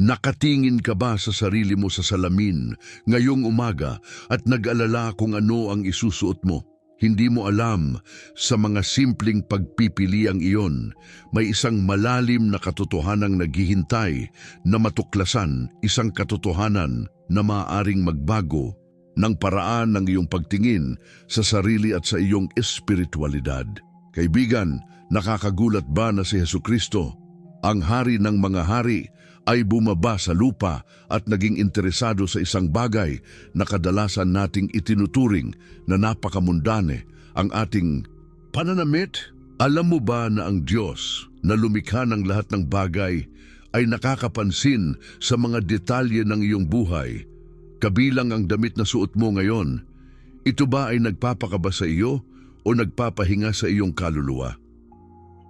Nakatingin ka ba sa sarili mo sa salamin ngayong umaga at nag-alala kung ano ang isusuot mo? Hindi mo alam, sa mga simpleng pagpipiliang iyon, may isang malalim na katotohanang naghihintay na matuklasan, isang katotohanan na maaaring magbago ng paraan ng iyong pagtingin sa sarili at sa iyong espiritualidad. Kaibigan, nakakagulat ba na si Jesucristo, ang hari ng mga hari, ay bumaba sa lupa at naging interesado sa isang bagay na kadalasan nating itinuturing na napakamundane, ang ating pananamit? Alam mo ba na ang Diyos na lumikha ng lahat ng bagay ay nakakapansin sa mga detalye ng iyong buhay, kabilang ang damit na suot mo ngayon? Ito ba ay nagpapakaba sa iyo o nagpapahinga sa iyong kaluluwa?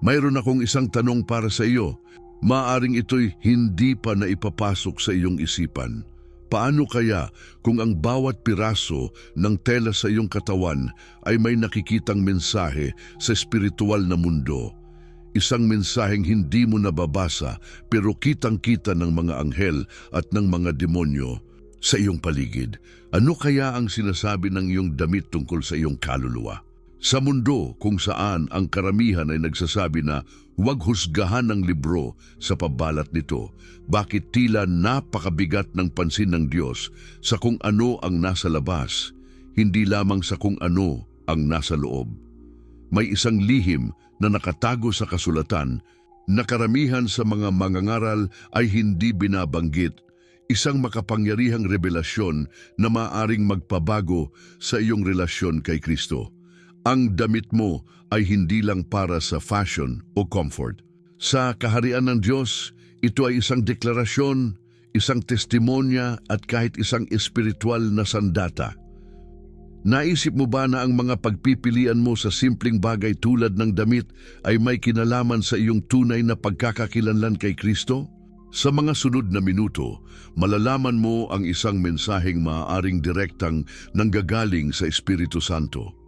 Mayroon akong isang tanong para sa iyo. Maaring ito'y hindi pa naipapasok sa iyong isipan. Paano kaya kung ang bawat piraso ng tela sa iyong katawan ay may nakikitang mensahe sa espiritual na mundo? Isang mensaheng hindi mo nababasa pero kitang-kita ng mga anghel at ng mga demonyo sa iyong paligid. Ano kaya ang sinasabi ng iyong damit tungkol sa iyong kaluluwa? Sa mundo kung saan ang karamihan ay nagsasabi na huwag husgahan ng libro sa pabalat nito, bakit tila napakabigat ng pansin ng Diyos sa kung ano ang nasa labas, hindi lamang sa kung ano ang nasa loob? May isang lihim na nakatago sa kasulatan na karamihan sa mga mangangaral ay hindi binabanggit, isang makapangyarihang revelasyon na maaaring magpabago sa iyong relasyon kay Kristo. Ang damit mo ay hindi lang para sa fashion o comfort. Sa kaharian ng Diyos, ito ay isang deklarasyon, isang testimonya at kahit isang espiritual na sandata. Naisip mo ba na ang mga pagpipilian mo sa simpleng bagay tulad ng damit ay may kinalaman sa iyong tunay na pagkakakilanlan kay Kristo? Sa mga sunod na minuto, malalaman mo ang isang mensaheng maaaring direktang nanggagaling sa Espiritu Santo.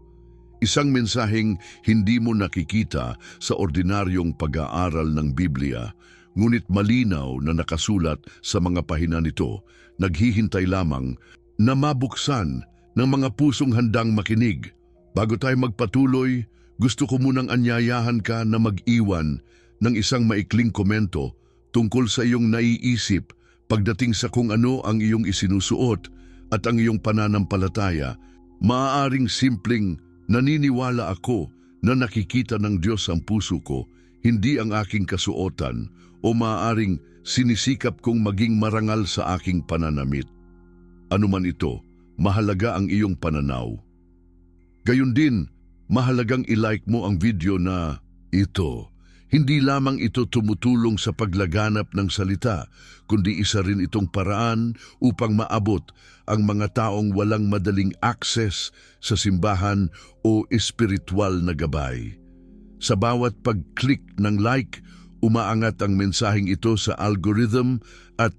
Isang mensaheng hindi mo nakikita sa ordinaryong pag-aaral ng Biblia, ngunit malinaw na nakasulat sa mga pahina nito, naghihintay lamang na mabuksan ng mga pusong handang makinig. Bago tayo magpatuloy, gusto ko munang anyayahan ka na mag-iwan ng isang maikling komento tungkol sa iyong naiisip pagdating sa kung ano ang iyong isinusuot at ang iyong pananampalataya. Maaaring simpleng, naniniwala ako na nakikita ng Diyos ang puso ko, hindi ang aking kasuotan, o maaaring sinisikap kong maging marangal sa aking pananamit. Ano man ito, mahalaga ang iyong pananaw. Gayon din, mahalagang i-like mo ang video na ito. Hindi lamang ito tumutulong sa paglaganap ng salita, kundi isa rin itong paraan upang maabot ang mga taong walang madaling access sa simbahan o espiritual na gabay. Sa bawat pag-click ng like, umaangat ang mensaheng ito sa algorithm at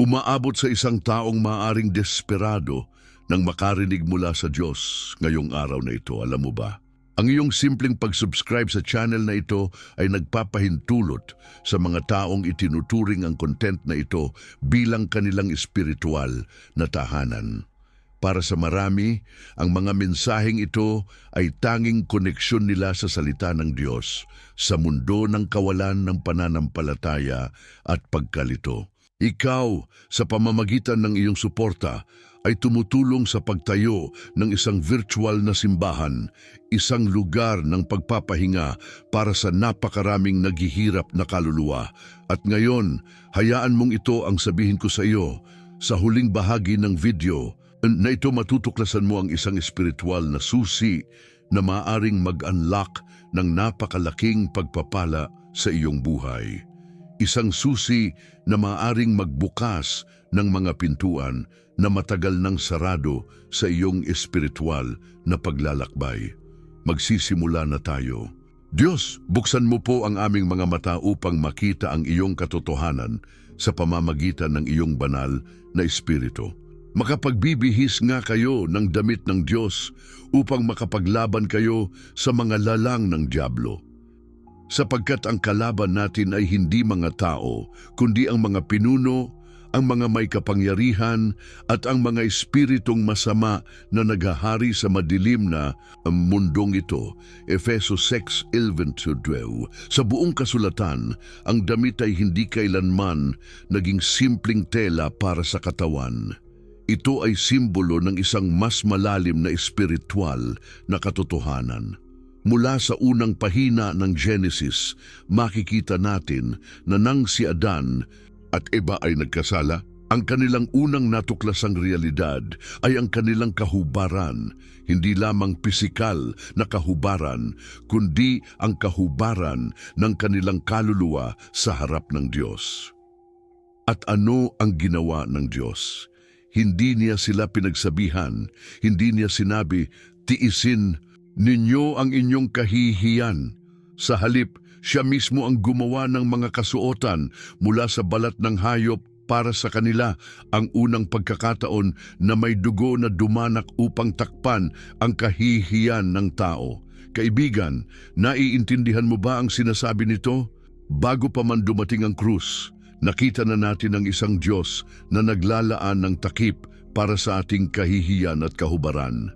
umaabot sa isang taong maaaring desperado nang makarinig mula sa Diyos ngayong araw na ito. Alam mo ba? Ang iyong simpleng pag-subscribe sa channel na ito ay nagpapahintulot sa mga taong itinuturing ang content na ito bilang kanilang espiritual na tahanan. Para sa marami, ang mga mensaheng ito ay tanging koneksyon nila sa salita ng Diyos sa mundo ng kawalan ng pananampalataya at pagkalito. Ikaw, sa pamamagitan ng iyong suporta, ay tumutulong sa pagtayo ng isang virtual na simbahan, isang lugar ng pagpapahinga para sa napakaraming naghihirap na kaluluwa. At ngayon, hayaan mong ito ang sabihin ko sa iyo. Sa huling bahagi ng video na ito, matutuklasan mo ang isang espiritual na susi na maaaring mag-unlock ng napakalaking pagpapala sa iyong buhay. Isang susi na maaaring magbukas ng mga pintuan na matagal nang sarado sa iyong espiritual na paglalakbay. Magsisimula na tayo. Diyos, buksan mo po ang aming mga mata upang makita ang iyong katotohanan sa pamamagitan ng iyong banal na espiritu. Makapagbibihis nga kayo ng damit ng Diyos upang makapaglaban kayo sa mga lalang ng dyablo. Sapagkat ang kalaban natin ay hindi mga tao, kundi ang mga pinuno, ang mga may kapangyarihan at ang mga espiritong masama na naghahari sa madilim na mundong ito. Efesos 6:11-12. Sa buong kasulatan, ang damit ay hindi kailanman naging simpleng tela para sa katawan. Ito ay simbolo ng isang mas malalim na espiritual na katotohanan. Mula sa unang pahina ng Genesis, makikita natin na nang si Adan at Eva ay nagkasala, ang kanilang unang natuklasang realidad ay ang kanilang kahubaran, hindi lamang pisikal na kahubaran, kundi ang kahubaran ng kanilang kaluluwa sa harap ng Diyos. At ano ang ginawa ng Diyos? Hindi niya sila pinagsabihan, hindi niya sinabi, tiisin ninyo ang inyong kahihiyan. Sa halip, siya mismo ang gumawa ng mga kasuotan mula sa balat ng hayop para sa kanila, ang unang pagkakataon na may dugo na dumanak upang takpan ang kahihiyan ng tao. Kaibigan, naiintindihan mo ba ang sinasabi nito? Bago pa man dumating ang krus, nakita na natin ang isang Diyos na naglalaan ng takip para sa ating kahihiyan at kahubaran.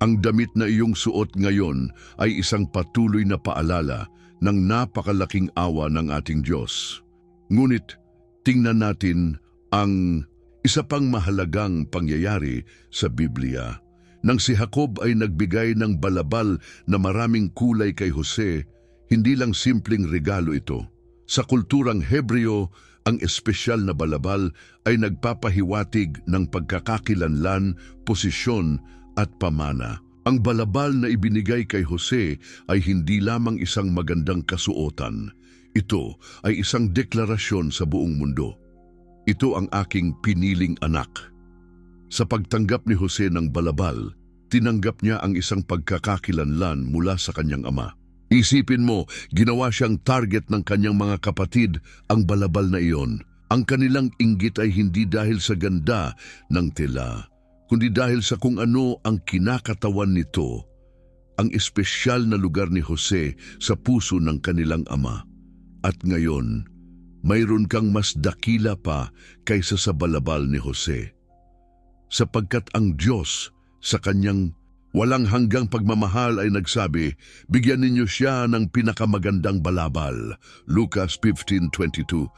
Ang damit na iyong suot ngayon ay isang patuloy na paalala ng napakalaking awa ng ating Diyos. Ngunit, tingnan natin ang isa pang mahalagang pangyayari sa Biblia. Nang si Jacob ay nagbigay ng balabal na maraming kulay kay Jose, hindi lang simpleng regalo ito. Sa kulturang Hebreo, ang espesyal na balabal ay nagpapahiwatig ng pagkakakilanlan, posisyon at pamana. Ang balabal na ibinigay kay Jose ay hindi lamang isang magandang kasuotan. Ito ay isang deklarasyon sa buong mundo. Ito ang aking piniling anak. Sa pagtanggap ni Jose ng balabal, tinanggap niya ang isang pagkakakilanlan mula sa kanyang ama. Isipin mo, ginawa siyang target ng kanyang mga kapatid ang balabal na iyon. Ang kanilang inggit ay hindi dahil sa ganda ng tela, kundi dahil sa kung ano ang kinakatawan nito, ang espesyal na lugar ni Jose sa puso ng kanilang ama. At ngayon, mayroon kang mas dakila pa kaysa sa balabal ni Jose. Sapagkat ang Diyos sa kanyang walang hanggang pagmamahal ay nagsabi, bigyan ninyo siya ng pinakamagandang balabal. Lucas 15:22.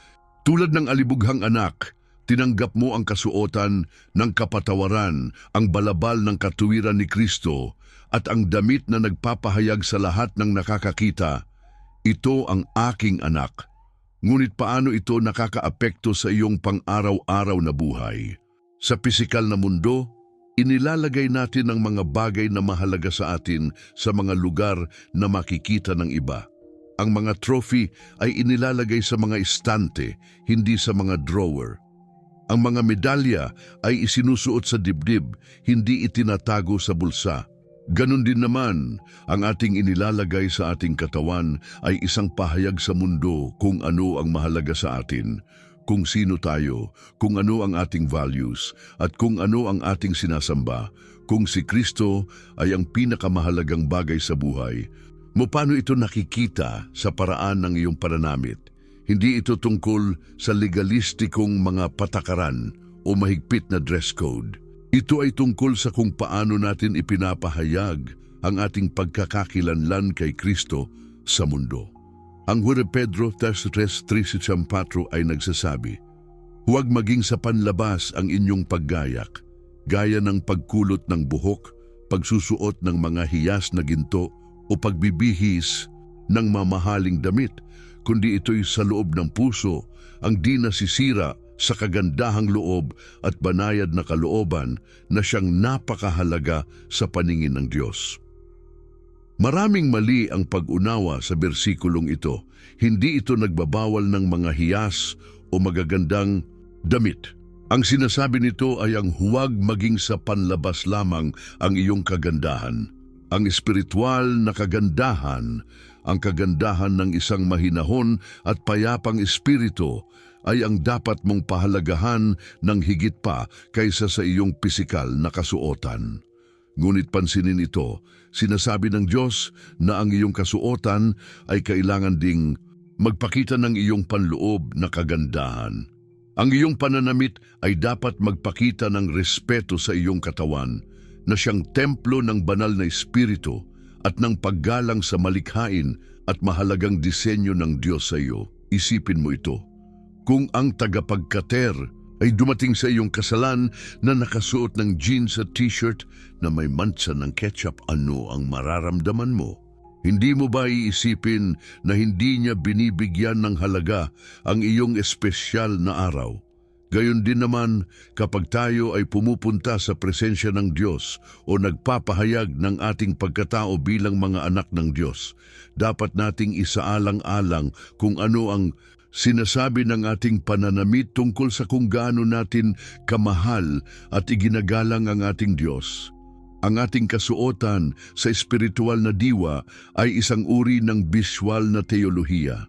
Tulad ng alibughang anak, tinanggap mo ang kasuotan ng kapatawaran, ang balabal ng katuwiran ni Kristo, at ang damit na nagpapahayag sa lahat ng nakakakita, ito ang aking anak. Ngunit paano ito nakakaapekto sa iyong pang-araw-araw na buhay? Sa pisikal na mundo, inilalagay natin ang mga bagay na mahalaga sa atin sa mga lugar na makikita ng iba. Ang mga trophy ay inilalagay sa mga estante, hindi sa mga drawer. Ang mga medalya ay isinusuot sa dibdib, hindi itinatago sa bulsa. Ganon din naman, ang ating inilalagay sa ating katawan ay isang pahayag sa mundo kung ano ang mahalaga sa atin, kung sino tayo, kung ano ang ating values, at kung ano ang ating sinasamba, kung si Kristo ay ang pinakamahalagang bagay sa buhay. Paano ito nakikita sa paraan ng iyong pananamit? Hindi ito tungkol sa legalistikong mga patakaran o mahigpit na dress code. Ito ay tungkol sa kung paano natin ipinapahayag ang ating pagkakakilanlan kay Kristo sa mundo. Ang 1 Pedro 3:3-4 ay nagsasabi, huwag maging sa panlabas ang inyong paggayak, gaya ng pagkulot ng buhok, pagsusuot ng mga hiyas na ginto o pagbibihis ng mamahaling damit, kundi ito'y sa loob ng puso, ang di nasisira sa kagandahang loob at banayad na kalooban na siyang napakahalaga sa paningin ng Diyos. Maraming mali ang pag-unawa sa bersikulong ito. Hindi ito nagbabawal ng mga hiyas o magagandang damit. Ang sinasabi nito ay ang huwag maging sa panlabas lamang ang iyong kagandahan. Ang espiritual na kagandahan, ang kagandahan ng isang mahinahon at payapang espiritu ay ang dapat mong pahalagahan ng higit pa kaysa sa iyong pisikal na kasuotan. Ngunit pansinin ito, sinasabi ng Diyos na ang iyong kasuotan ay kailangan ding magpakita ng iyong panloob na kagandahan. Ang iyong pananamit ay dapat magpakita ng respeto sa iyong katawan na siyang templo ng banal na espiritu at ng paggalang sa malikhain at mahalagang disenyo ng Diyos sa iyo. Isipin mo ito. Kung ang tagapagkater ay dumating sa iyong kasalan na nakasuot ng jeans at t-shirt na may mantsa ng ketchup, ano ang mararamdaman mo? Hindi mo ba iisipin na hindi niya binibigyan ng halaga ang iyong espesyal na araw? Gayon din naman kapag tayo ay pumupunta sa presensya ng Diyos o nagpapahayag ng ating pagkatao bilang mga anak ng Diyos, dapat nating isaalang-alang kung ano ang sinasabi ng ating pananamit tungkol sa kung gaano natin kamahal at iginagalang ang ating Diyos. Ang ating kasuotan sa espiritual na diwa ay isang uri ng visual na teolohiya.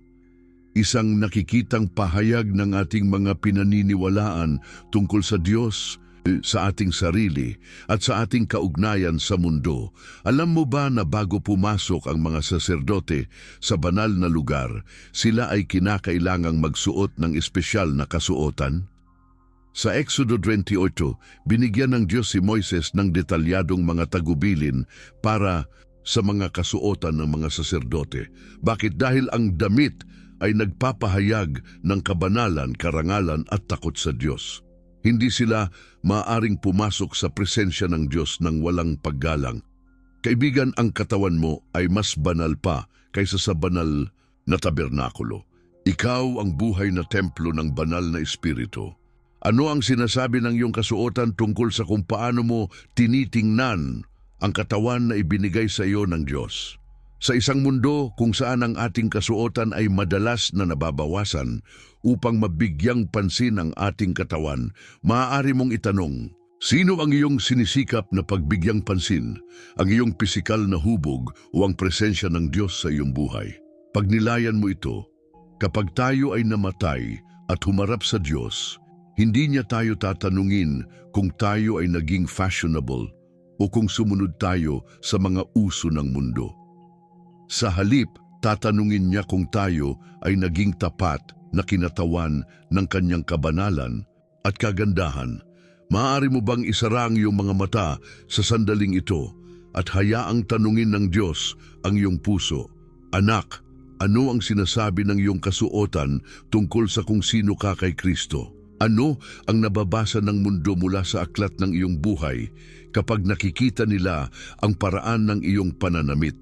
Isang nakikitang pahayag ng ating mga pinaniniwalaan tungkol sa Diyos, sa ating sarili at sa ating kaugnayan sa mundo. Alam mo ba na bago pumasok ang mga saserdote sa banal na lugar, sila ay kinakailangang magsuot ng espesyal na kasuotan? Sa Exodo 28, binigyan ng Diyos si Moises ng detalyadong mga tagubilin para sa mga kasuotan ng mga saserdote. Bakit? Dahil ang damit ay nagpapahayag ng kabanalan, karangalan at takot sa Diyos. Hindi sila maaring pumasok sa presensya ng Diyos ng walang paggalang. Kaibigan, ang katawan mo ay mas banal pa kaysa sa banal na tabernakulo. Ikaw ang buhay na templo ng banal na espiritu. Ano ang sinasabi ng iyong kasuotan tungkol sa kung paano mo tinitingnan ang katawan na ibinigay sa iyo ng Diyos? Sa isang mundo kung saan ang ating kasuotan ay madalas na nababawasan upang mabigyang pansin ang ating katawan, maaari mong itanong, sino ang iyong sinisikap na pagbigyang pansin? Ang iyong pisikal na hubog o ang presensya ng Diyos sa iyong buhay? Pagnilayan mo ito, kapag tayo ay namatay at humarap sa Diyos, hindi niya tayo tatanungin kung tayo ay naging fashionable o kung sumunod tayo sa mga uso ng mundo. Sa halip, tatanungin niya kung tayo ay naging tapat na kinatawan ng kanyang kabanalan at kagandahan. Maaari mo bang isara ang iyong mga mata sa sandaling ito at hayaang tanungin ng Diyos ang iyong puso? Anak, ano ang sinasabi ng iyong kasuotan tungkol sa kung sino ka kay Kristo? Ano ang nababasa ng mundo mula sa aklat ng iyong buhay kapag nakikita nila ang paraan ng iyong pananamit?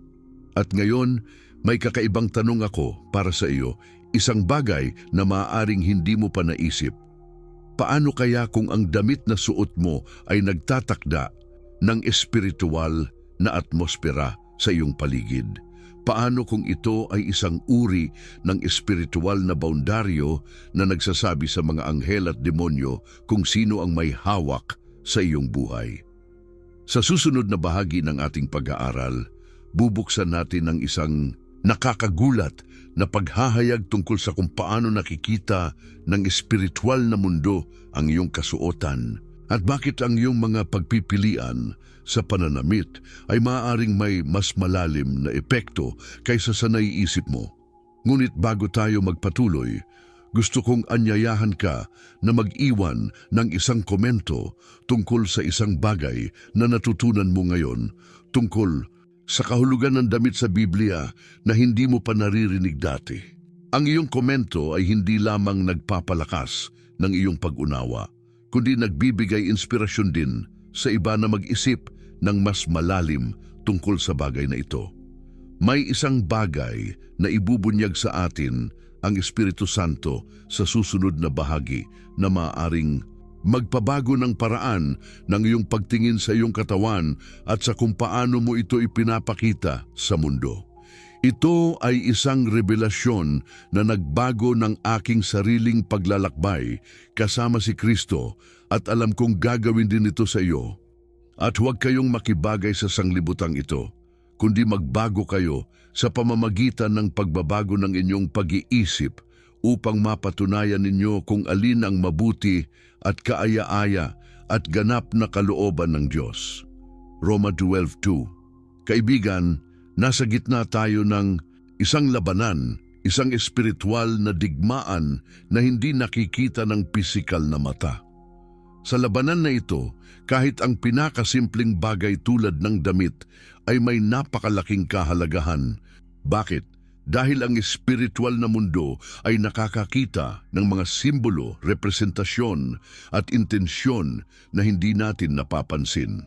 At ngayon, may kakaibang tanong ako para sa iyo, isang bagay na maaaring hindi mo pa naisip. Paano kaya kung ang damit na suot mo ay nagtatakda ng espiritual na atmosfera sa iyong paligid? Paano kung ito ay isang uri ng espiritual na boundaryo na nagsasabi sa mga anghel at demonyo kung sino ang may hawak sa iyong buhay? Sa susunod na bahagi ng ating pag-aaral, bubuksan natin ang isang nakakagulat na paghahayag tungkol sa kung paano nakikita ng espiritual na mundo ang iyong kasuotan at bakit ang iyong mga pagpipilian sa pananamit ay maaaring may mas malalim na epekto kaysa sa naiisip mo. Ngunit bago tayo magpatuloy, gusto kong anyayahan ka na mag-iwan ng isang komento tungkol sa isang bagay na natutunan mo ngayon tungkol sa kahulugan ng damit sa Biblia na hindi mo pa naririnig dati. Ang iyong komento ay hindi lamang nagpapalakas ng iyong pag-unawa, kundi nagbibigay inspirasyon din sa iba na mag-isip ng mas malalim tungkol sa bagay na ito. May isang bagay na ibubunyag sa atin ang Espiritu Santo sa susunod na bahagi na maaaring magpabago ng paraan ng iyong pagtingin sa iyong katawan at sa kung paano mo ito ipinapakita sa mundo. Ito ay isang revelasyon na nagbago ng aking sariling paglalakbay kasama si Kristo at alam kong gagawin din ito sa iyo. At huwag kayong makibagay sa sanglibutang ito, kundi magbago kayo sa pamamagitan ng pagbabago ng inyong pag-iisip upang mapatunayan ninyo kung alin ang mabuti at kaaya-aya at ganap na kalooban ng Diyos. Roma 12:2. Kaibigan, nasa gitna tayo ng isang labanan, isang espiritual na digmaan na hindi nakikita ng pisikal na mata. Sa labanan na ito, kahit ang pinakasimpleng bagay tulad ng damit ay may napakalaking kahalagahan. Bakit? Dahil ang espiritual na mundo ay nakakakita ng mga simbolo, representasyon at intensyon na hindi natin napapansin.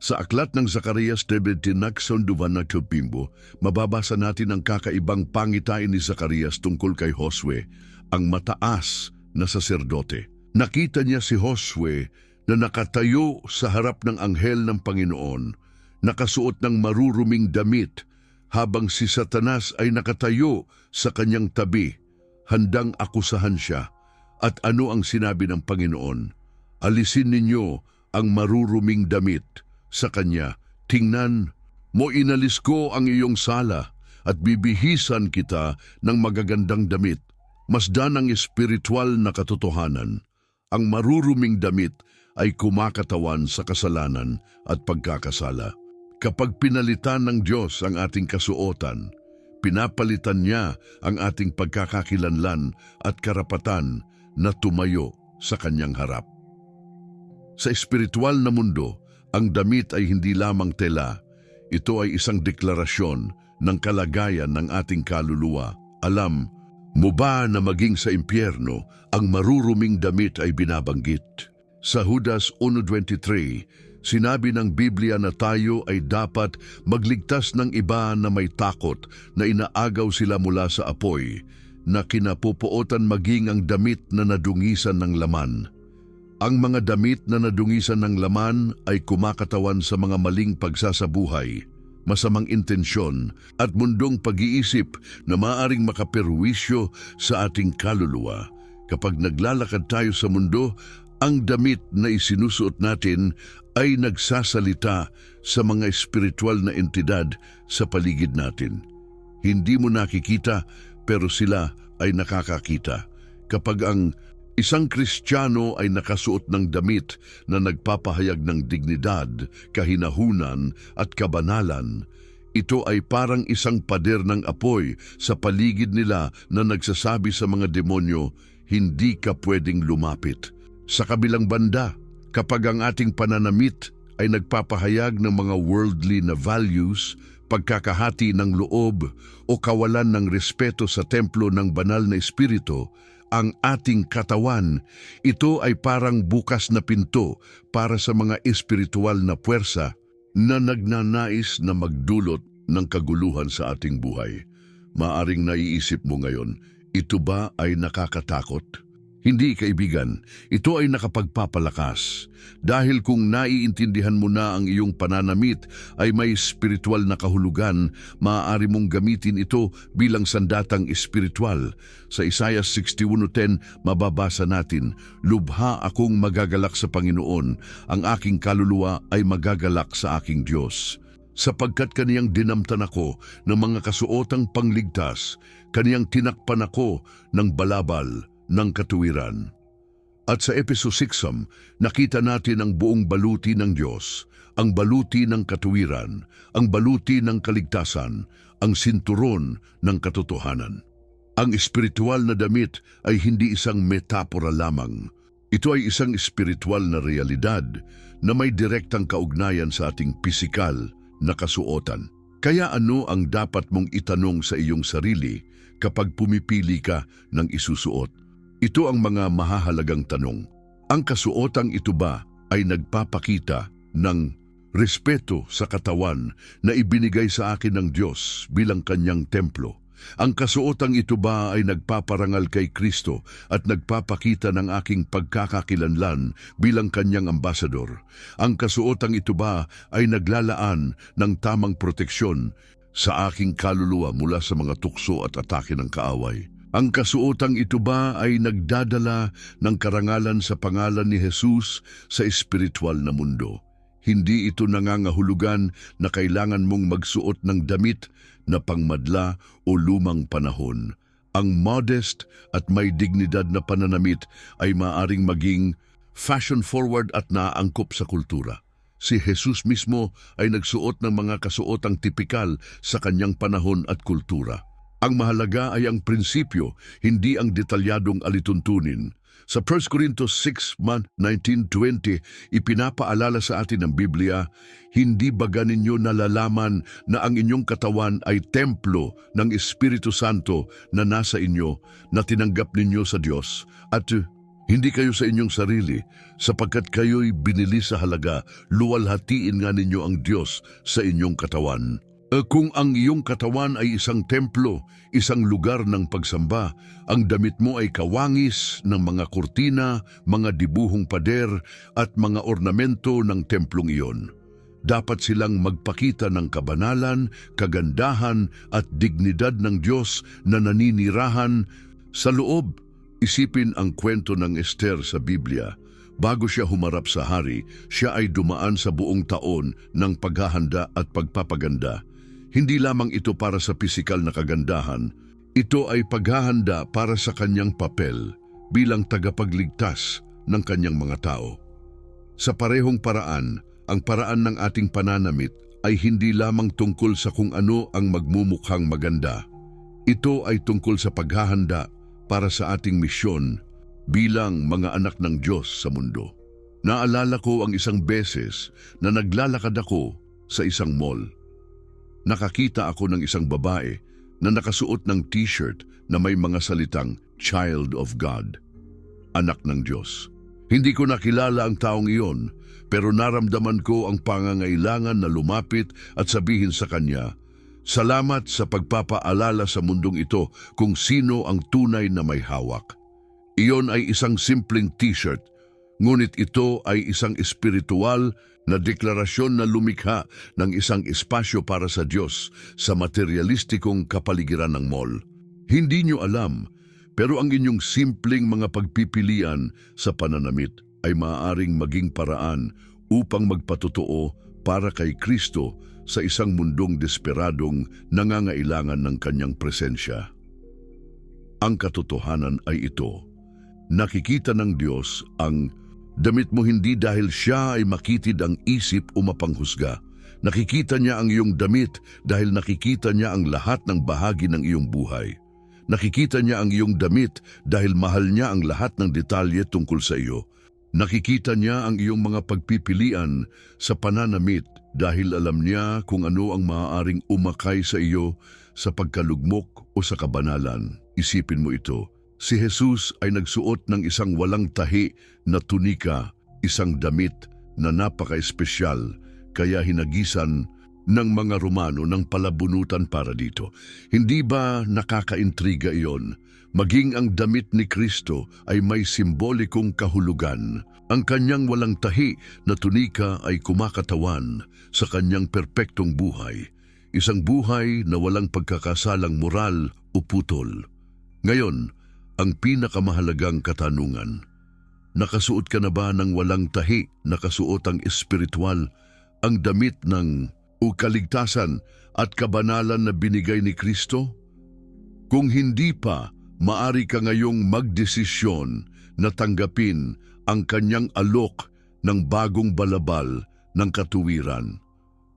Sa aklat ng Zacarias 17 Nagsonduvan na Tupimbo, mababasa natin ang kakaibang pangitain ni Zacarias tungkol kay Josue, ang mataas na saserdote. Nakita niya si Josue na nakatayo sa harap ng anghel ng Panginoon, nakasuot ng maruruming damit, habang si Satanas ay nakatayo sa kanyang tabi, handang akusahan siya. At ano ang sinabi ng Panginoon? Alisin ninyo ang maruruming damit sa kanya. Tingnan mo, inalis ko ang iyong sala at bibihisan kita ng magagandang damit. Masdan ang espiritual na katotohanan. Ang maruruming damit ay kumakatawan sa kasalanan at pagkakasala. Kapag pinalitan ng Diyos ang ating kasuotan, pinapalitan niya ang ating pagkakakilanlan at karapatan na tumayo sa kanyang harap. Sa espiritual na mundo, ang damit ay hindi lamang tela. Ito ay isang deklarasyon ng kalagayan ng ating kaluluwa. Alam mo ba na maging sa impyerno, ang maruruming damit ay binabanggit? Sa Judas 1:23, sinabi ng Biblia na tayo ay dapat magligtas ng iba na may takot na inaagaw sila mula sa apoy, na kinapupuotan maging ang damit na nadungisan ng laman. Ang mga damit na nadungisan ng laman ay kumakatawan sa mga maling pagsasabuhay, masamang intensyon at mundong pag-iisip na maaaring makaperwisyo sa ating kaluluwa. Kapag naglalakad tayo sa mundo, ang damit na isinusuot natin ay nagsasalita sa mga espiritual na entidad sa paligid natin. Hindi mo nakikita pero sila ay nakakakita. Kapag ang isang Kristiyano ay nakasuot ng damit na nagpapahayag ng dignidad, kahinahunan at kabanalan, ito ay parang isang pader ng apoy sa paligid nila na nagsasabi sa mga demonyo, hindi ka pwedeng lumapit. Sa kabilang banda, kapag ang ating pananamit ay nagpapahayag ng mga worldly na values, pagkakahati ng loob o kawalan ng respeto sa templo ng banal na espiritu, ang ating katawan, ito ay parang bukas na pinto para sa mga espiritual na puwersa na nagnanais na magdulot ng kaguluhan sa ating buhay. Maaring naiisip mo ngayon, ito ba ay nakakatakot? Hindi, kaibigan, ito ay nakapagpapalakas. Dahil kung naiintindihan mo na ang iyong pananamit ay may spiritual na kahulugan, maaari mong gamitin ito bilang sandatang espiritual. Sa Isaiah 61:10, mababasa natin, lubha akong magagalak sa Panginoon, ang aking kaluluwa ay magagalak sa aking Diyos. Sapagkat kaniyang dinamtan ako ng mga kasuotang pangligtas, kaniyang tinakpan ako ng balabal ng katuwiran. At sa Efeso 6, nakita natin ang buong baluti ng Diyos, ang baluti ng katuwiran, ang baluti ng kaligtasan, ang sinturon ng katotohanan. Ang espiritual na damit ay hindi isang metapora lamang. Ito ay isang espiritual na realidad na may direktang kaugnayan sa ating pisikal na kasuotan. Kaya ano ang dapat mong itanong sa iyong sarili kapag pumipili ka ng isusuot? Ito ang mga mahahalagang tanong. Ang kasuotang ito ba ay nagpapakita ng respeto sa katawan na ibinigay sa akin ng Diyos bilang kanyang templo? Ang kasuotang ito ba ay nagpaparangal kay Kristo at nagpapakita ng aking pagkakakilanlan bilang kanyang ambasador? Ang kasuotang ito ba ay naglalaan ng tamang proteksyon sa aking kaluluwa mula sa mga tukso at atake ng kaaway? Ang kasuotang ito ba ay nagdadala ng karangalan sa pangalan ni Jesus sa espiritual na mundo? Hindi ito nangangahulugan na kailangan mong magsuot ng damit na pangmadla o lumang panahon. Ang modest at may dignidad na pananamit ay maaring maging fashion-forward at naaangkop sa kultura. Si Jesus mismo ay nagsuot ng mga kasuotang tipikal sa kanyang panahon at kultura. Ang mahalaga ay ang prinsipyo, hindi ang detalyadong alituntunin. Sa 1 Corintios 6:19-20, ipinapaalala sa atin ng Biblia, hindi ba ninyo nalalaman na ang inyong katawan ay templo ng Espiritu Santo na nasa inyo, na tinanggap ninyo sa Diyos, at hindi kayo sa inyong sarili, sapagkat kayo'y binili sa halaga, luwalhatiin nga ninyo ang Diyos sa inyong katawan. Kung ang iyong katawan ay isang templo, isang lugar ng pagsamba, ang damit mo ay kawangis ng mga kurtina, mga dibuhong pader at mga ornamento ng templong iyon. Dapat silang magpakita ng kabanalan, kagandahan at dignidad ng Diyos na naninirahan sa loob. Isipin ang kwento ng Esther sa Biblia. Bago siya humarap sa hari, siya ay dumaan sa buong taon ng paghahanda at pagpapaganda. Hindi lamang ito para sa pisikal na kagandahan, ito ay paghahanda para sa kanyang papel bilang tagapagligtas ng kanyang mga tao. Sa parehong paraan, ang paraan ng ating pananamit ay hindi lamang tungkol sa kung ano ang magmumukhang maganda. Ito ay tungkol sa paghahanda para sa ating misyon bilang mga anak ng Diyos sa mundo. Naalala ko ang isang beses na naglalakad ako sa isang mall. Nakakita ako ng isang babae na nakasuot ng t-shirt na may mga salitang Child of God, anak ng Diyos. Hindi ko nakilala ang taong iyon, pero naramdaman ko ang pangangailangan na lumapit at sabihin sa kanya, "Salamat sa pagpapaalala sa mundong ito kung sino ang tunay na may hawak." Iyon ay isang simpleng t-shirt, ngunit ito ay isang espiritual na deklarasyon na lumikha ng isang espasyo para sa Diyos sa materialistikong kapaligiran ng mall. Hindi nyo alam, pero ang inyong simpleng mga pagpipilian sa pananamit ay maaaring maging paraan upang magpatotoo para kay Kristo sa isang mundong desperadong nangangailangan ng kanyang presensya. Ang katotohanan ay ito. Nakikita ng Diyos ang damit mo hindi dahil siya ay makitid ang isip o mapanghusga. Nakikita niya ang iyong damit dahil nakikita niya ang lahat ng bahagi ng iyong buhay. Nakikita niya ang iyong damit dahil mahal niya ang lahat ng detalye tungkol sa iyo. Nakikita niya ang iyong mga pagpipilian sa pananamit dahil alam niya kung ano ang maaaring umakay sa iyo sa pagkalugmok o sa kabanalan. Isipin mo ito. Si Jesus ay nagsuot ng isang walang tahi na tunika, isang damit na napaka-espesyal, kaya hinagisan ng mga Romano ng palabunutan para dito. Hindi ba nakakaintriga iyon? Maging ang damit ni Kristo ay may simbolikong kahulugan. Ang kanyang walang tahi na tunika ay kumakatawan sa kanyang perpektong buhay. Isang buhay na walang pagkakasalang moral o putol. Ngayon, ang pinakamahalagang katanungan, nakasuot ka na ba ng walang tahi, nakasuot ang espiritual, ang damit ng kaligtasan at kabanalan na binigay ni Kristo? Kung hindi pa, maari ka ngayong magdesisyon na tanggapin ang kanyang alok ng bagong balabal ng katuwiran.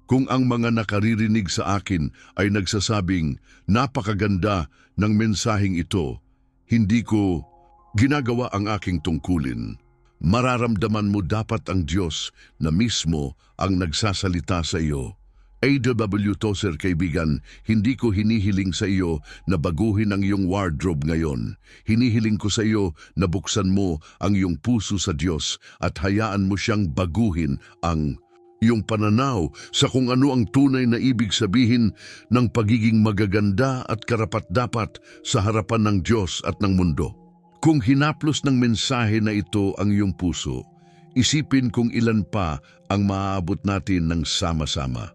Kung ang mga nakaririnig sa akin ay nagsasabing napakaganda ng mensaheng ito, hindi ko ginagawa ang aking tungkulin, mararamdaman mo dapat ang Diyos na mismo ang nagsasalita sa iyo. A.W. Tozer, kaibigan, hindi ko hinihiling sa iyo na baguhin ang iyong wardrobe ngayon. Hinihiling ko sa iyo na buksan mo ang iyong puso sa Diyos at hayaan mo siyang baguhin ang iyong pananaw sa kung ano ang tunay na ibig sabihin ng pagiging magaganda at karapat-dapat sa harapan ng Diyos at ng mundo. Kung hinaplos ng mensahe na ito ang iyong puso, isipin kung ilan pa ang maaabot natin ng sama-sama.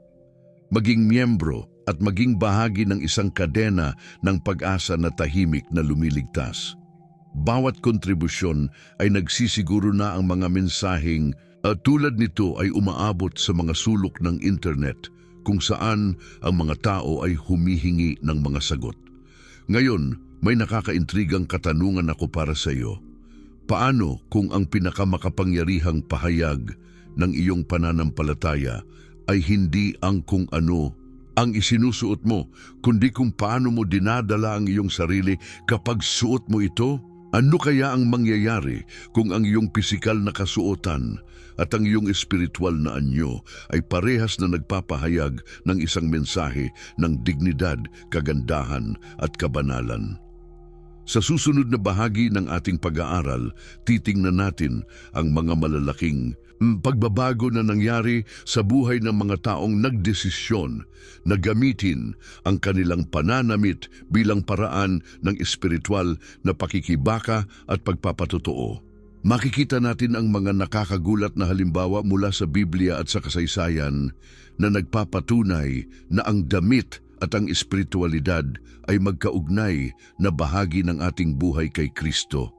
Maging miyembro at maging bahagi ng isang kadena ng pag-asa na tahimik na lumiligtas. Bawat kontribusyon ay nagsisiguro na ang mga mensaheng tulad nito ay umaabot sa mga sulok ng internet kung saan ang mga tao ay humihingi ng mga sagot. Ngayon, may nakakaintrigang katanungan ako para sa iyo. Paano kung ang pinakamakapangyarihang pahayag ng iyong pananampalataya ay hindi ang kung ano ang isinusuot mo, kundi kung paano mo dinadala ang iyong sarili kapag suot mo ito. Ano kaya ang mangyayari kung ang iyong pisikal na kasuotan at ang iyong espiritual na anyo ay parehas na nagpapahayag ng isang mensahe ng dignidad, kagandahan at kabanalan? Sa susunod na bahagi ng ating pag-aaral, titingnan natin ang mga malalaking pagbabago na nangyari sa buhay ng mga taong nagdesisyon na gamitin ang kanilang pananamit bilang paraan ng espiritual na pakikibaka at pagpapatotoo. Makikita natin ang mga nakakagulat na halimbawa mula sa Biblia at sa kasaysayan na nagpapatunay na ang damit at ang espiritualidad ay magkaugnay na bahagi ng ating buhay kay Kristo.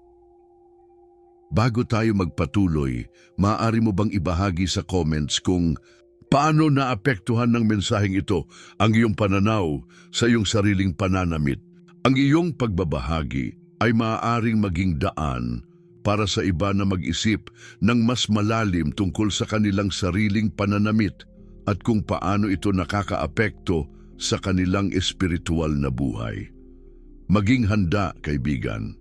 Bago tayo magpatuloy, maaari mo bang ibahagi sa comments kung paano naapektuhan ng mensaheng ito ang iyong pananaw sa iyong sariling pananamit? Ang iyong pagbabahagi ay maaaring maging daan para sa iba na mag-isip ng mas malalim tungkol sa kanilang sariling pananamit at kung paano ito nakakaapekto sa kanilang espiritual na buhay. Maging handa, kaibigan.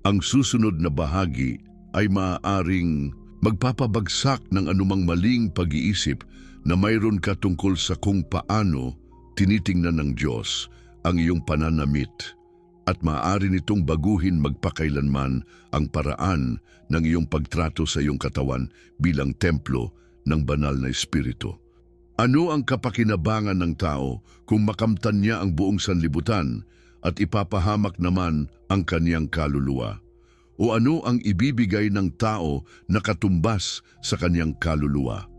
Ang susunod na bahagi ay maaaring magpapabagsak ng anumang maling pag-iisip na mayroon ka tungkol sa kung paano tinitingnan ng Diyos ang iyong pananamit at maaari nitong baguhin magpakailanman ang paraan ng iyong pagtrato sa iyong katawan bilang templo ng banal na Espiritu. Ano ang kapakinabangan ng tao kung makamtan niya ang buong sanlibutan at ipapahamak naman ang kaniyang kaluluwa? O ano ang ibibigay ng tao na katumbas sa kaniyang kaluluwa?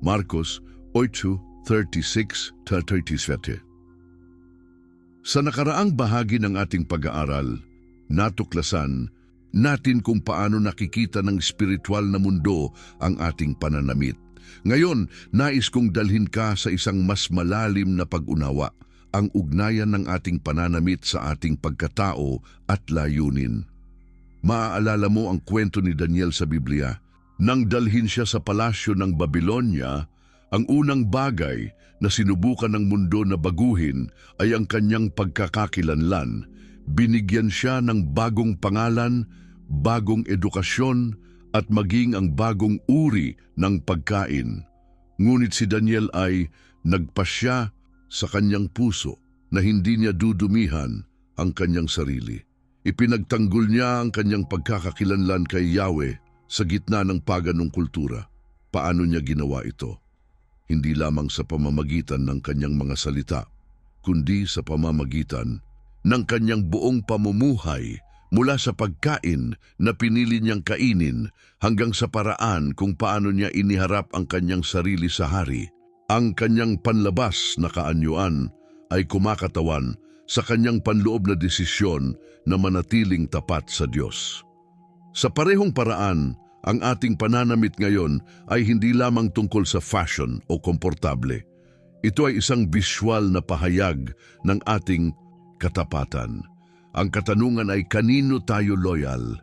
Marcos 8:36-37. Sa nakaraang bahagi ng ating pag-aaral, natuklasan natin kung paano nakikita ng spiritual na mundo ang ating pananamit. Ngayon, nais kong dalhin ka sa isang mas malalim na pag-unawa, ang ugnayan ng ating pananamit sa ating pagkatao at layunin. Maaalala mo ang kwento ni Daniel sa Biblia? Nang dalhin siya sa palasyo ng Babylonia, ang unang bagay na sinubukan ng mundo na baguhin ay ang kanyang pagkakakilanlan. Binigyan siya ng bagong pangalan, bagong edukasyon, at maging ang bagong uri ng pagkain. Ngunit si Daniel ay nagpasya sa kanyang puso na hindi niya dudumihan ang kanyang sarili. Ipinagtanggol niya ang kanyang pagkakakilanlan kay Yahweh sa gitna ng paganong kultura. Paano niya ginawa ito? Hindi lamang sa pamamagitan ng kanyang mga salita, kundi sa pamamagitan ng kanyang buong pamumuhay, mula sa pagkain na pinili niyang kainin hanggang sa paraan kung paano niya iniharap ang kanyang sarili sa hari. Ang kanyang panlabas na kaanyuan ay kumakatawan sa kanyang panloob na desisyon na manatiling tapat sa Diyos. Sa parehong paraan, ang ating pananamit ngayon ay hindi lamang tungkol sa fashion o komportable. Ito ay isang visual na pahayag ng ating katapatan. Ang katanungan ay kanino tayo loyal?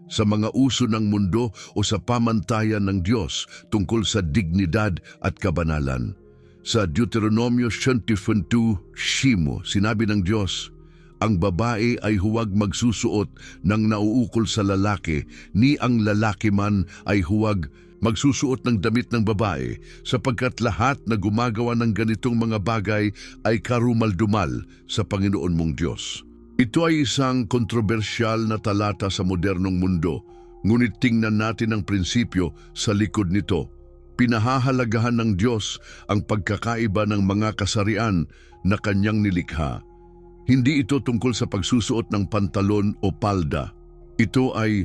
Sa mga uso ng mundo o sa pamantayan ng Diyos tungkol sa dignidad at kabanalan? Sa Deuteronomio 22:7, sinabi ng Diyos, ang babae ay huwag magsusuot ng nauukol sa lalaki, ni ang lalaki man ay huwag magsusuot ng damit ng babae, sapagkat lahat na gumagawa ng ganitong mga bagay ay karumal-dumal sa Panginoon mong Diyos. Ito ay isang kontrobersyal na talata sa modernong mundo, ngunit tingnan natin ang prinsipyo sa likod nito. Pinahahalagahan ng Diyos ang pagkakaiba ng mga kasarian na kanyang nilikha. Hindi ito tungkol sa pagsusuot ng pantalon o palda. Ito ay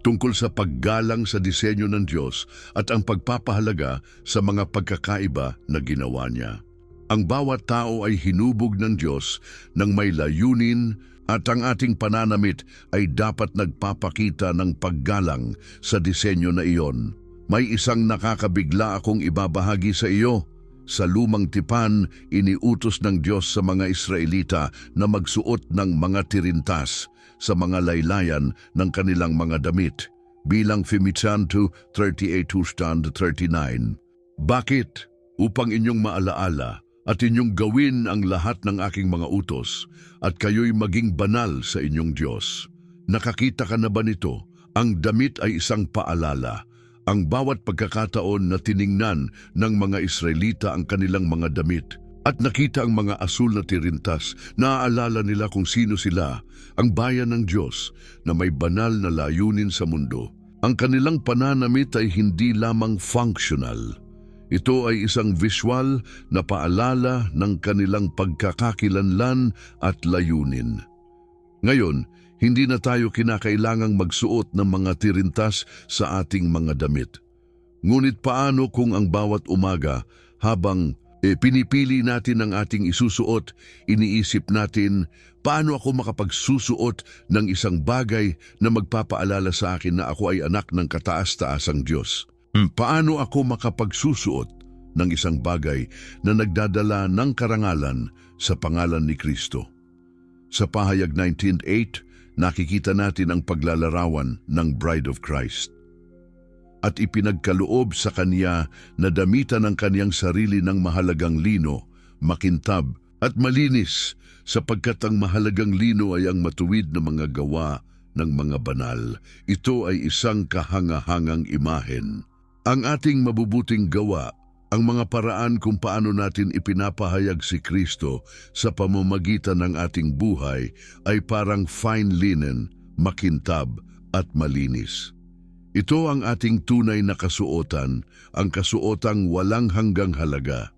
tungkol sa paggalang sa disenyo ng Diyos at ang pagpapahalaga sa mga pagkakaiba na ginawa niya. Ang bawat tao ay hinubog ng Diyos ng may layunin at ang ating pananamit ay dapat nagpapakita ng paggalang sa disenyo na iyon. May isang nakakabigla akong ibabahagi sa iyo. Sa lumang tipan, iniutos ng Diyos sa mga Israelita na magsuot ng mga tirintas sa mga laylayan ng kanilang mga damit, bilang Fimitan 38:39. Bakit? Upang inyong maalaala At inyong gawin ang lahat ng aking mga utos, at kayo'y maging banal sa inyong Diyos. Nakakita ka na ba nito? Ang damit ay isang paalala. Ang bawat pagkakataon na tiningnan ng mga Israelita ang kanilang mga damit at nakita ang mga asul na tirintas, naaalala nila kung sino sila, ang bayan ng Diyos na may banal na layunin sa mundo. Ang kanilang pananamit ay hindi lamang functional. Ito ay isang visual na paalala ng kanilang pagkakakilanlan at layunin. Ngayon, hindi na tayo kinakailangang magsuot ng mga tirintas sa ating mga damit. Ngunit paano kung ang bawat umaga habang pinipili natin ang ating isusuot, iniisip natin, paano ako makapagsusuot ng isang bagay na magpapaalala sa akin na ako ay anak ng kataas-taasang Diyos? Paano ako makapagsusuot ng isang bagay na nagdadala ng karangalan sa pangalan ni Kristo? Sa pahayag 19:8, nakikita natin ang paglalarawan ng Bride of Christ. At ipinagkaloob sa kanya na damitan ng kaniyang sarili ng mahalagang lino, makintab at malinis, sapagkat ang mahalagang lino ay ang matuwid na mga gawa ng mga banal. Ito ay isang kahangahangang imahen. Ang ating mabubuting gawa, ang mga paraan kung paano natin ipinapahayag si Kristo sa pamamagitan ng ating buhay ay parang fine linen, makintab at malinis. Ito ang ating tunay na kasuotan, ang kasuotang walang hanggang halaga.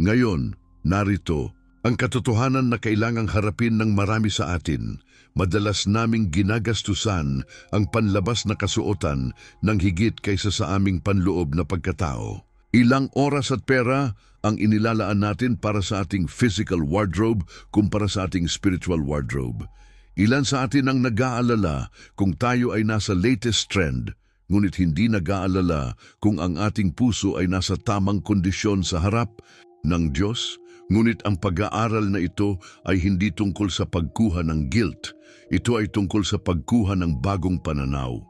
Ngayon, narito, ang katotohanan na kailangang harapin ng marami sa atin. Madalas naming ginagastusan ang panlabas na kasuotan ng higit kaysa sa aming panloob na pagkatao. Ilang oras at pera ang inilalaan natin para sa ating physical wardrobe kumpara sa ating spiritual wardrobe. Ilan sa atin ang nag-aalala kung tayo ay nasa latest trend, ngunit hindi nag-aalala kung ang ating puso ay nasa tamang kondisyon sa harap ng Diyos. Ngunit ang pag-aaral na ito ay hindi tungkol sa pagkuha ng guilt. Ito ay tungkol sa pagkuha ng bagong pananaw.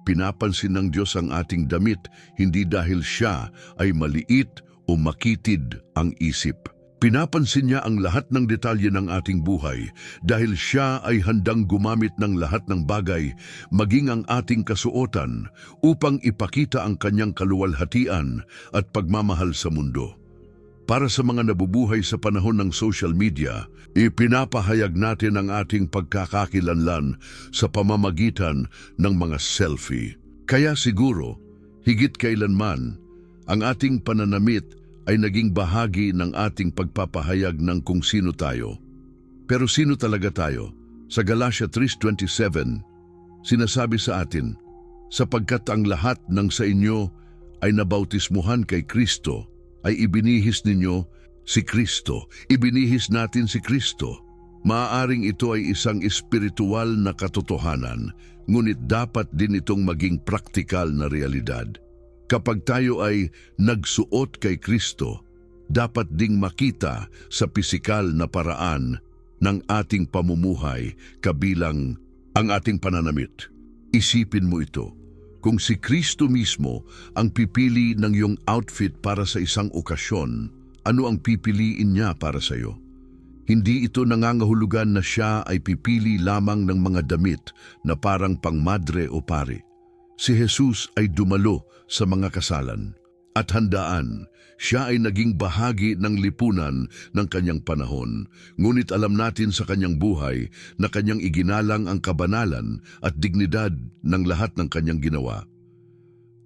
Pinapansin ng Diyos ang ating damit hindi dahil siya ay maliit o makitid ang isip. Pinapansin niya ang lahat ng detalye ng ating buhay dahil siya ay handang gumamit ng lahat ng bagay, maging ang ating kasuotan, upang ipakita ang kanyang kaluwalhatian at pagmamahal sa mundo. Para sa mga nabubuhay sa panahon ng social media, ipinapahayag natin ang ating pagkakakilanlan sa pamamagitan ng mga selfie. Kaya siguro, higit kailanman, ang ating pananamit ay naging bahagi ng ating pagpapahayag ng kung sino tayo. Pero sino talaga tayo? Sa Galatia 3:27, sinasabi sa atin, sapagkat ang lahat ng sa inyo ay nabautismuhan kay Kristo, ay ibinihis ninyo si Kristo. Ibinihis natin si Kristo. Maaaring ito ay isang espiritual na katotohanan, ngunit dapat din itong maging praktikal na realidad. Kapag tayo ay nagsuot kay Kristo, dapat ding makita sa pisikal na paraan ng ating pamumuhay kabilang ang ating pananamit. Isipin mo ito. Kung si Kristo mismo ang pipili ng iyong outfit para sa isang okasyon, ano ang pipiliin niya para sa iyo? Hindi ito nangangahulugan na siya ay pipili lamang ng mga damit na parang pangmadre o pari. Si Jesus ay dumalo sa mga kasalan at handaan. Siya ay naging bahagi ng lipunan ng kanyang panahon. Ngunit alam natin sa kanyang buhay na kanyang iginalang ang kabanalan at dignidad ng lahat ng kanyang ginawa.